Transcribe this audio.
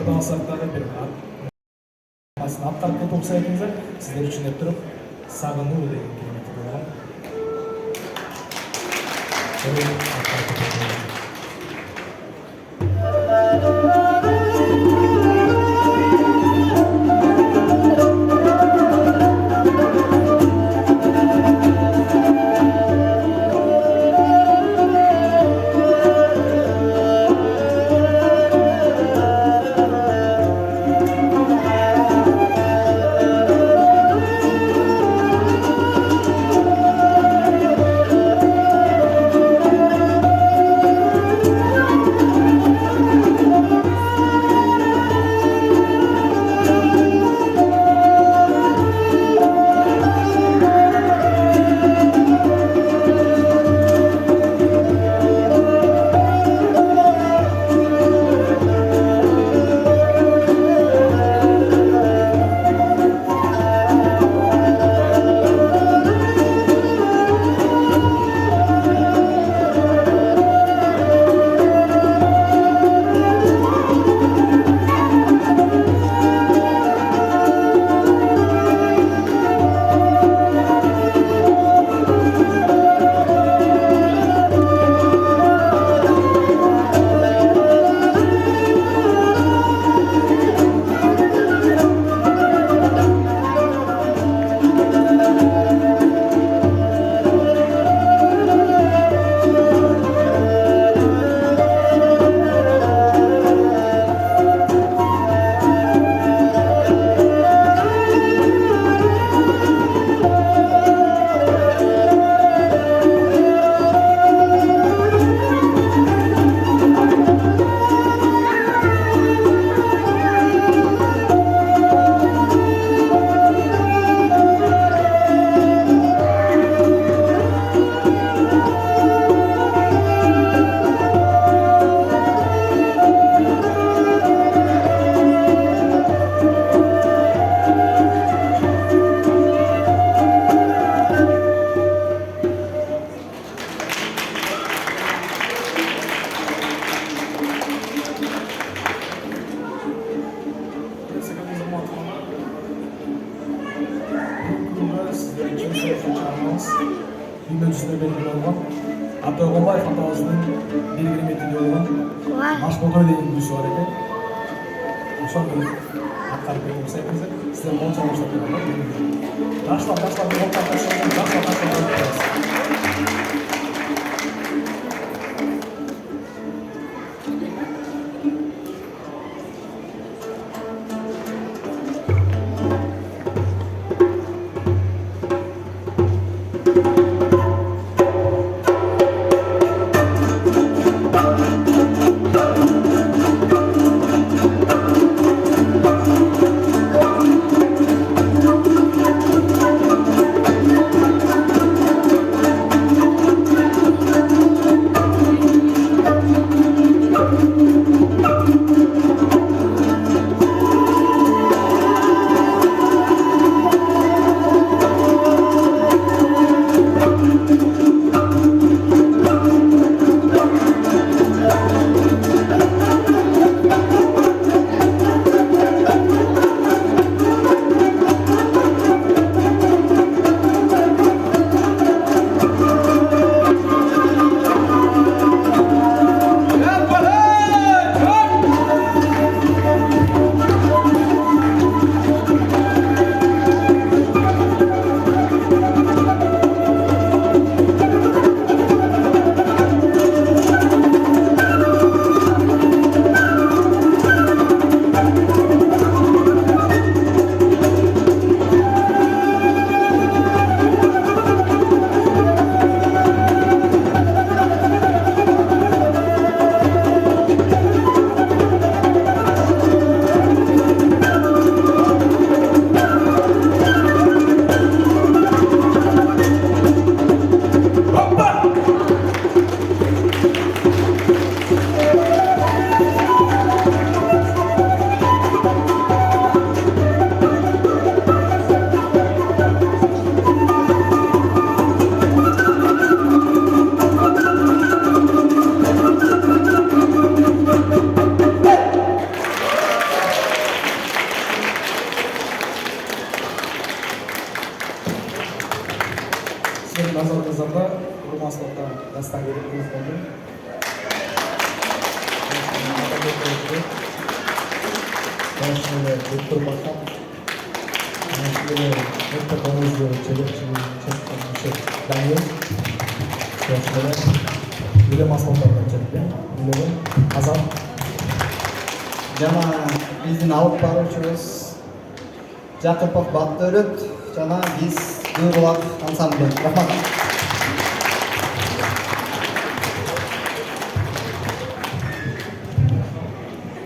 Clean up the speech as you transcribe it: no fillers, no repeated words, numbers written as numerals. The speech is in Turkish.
Burada masraflarda bir aslında atlar kötü olsa hepinize sizler için hep durup sağlıklı degan kelimat bo'lgan. Meclisinde belirli olan Abdurrahman Hatası'nın belirli metni olan Maşmotoy deyin bir soru eken. Uşan böyle aktarıp benim sayfınıza size bol çalışmak yapıyorlar. Taşlar, bol taşlar. oldu. Ben şöyle doktor bakan, ben şöyle doktor konuşuyor, Daniel, ben şöyle bile masonlardan çektim, bile Azam. Жана биздин алып баруучубуз Жакыпов Бактөрөт жана биз Дүйбулак ансамбль. Рахмат.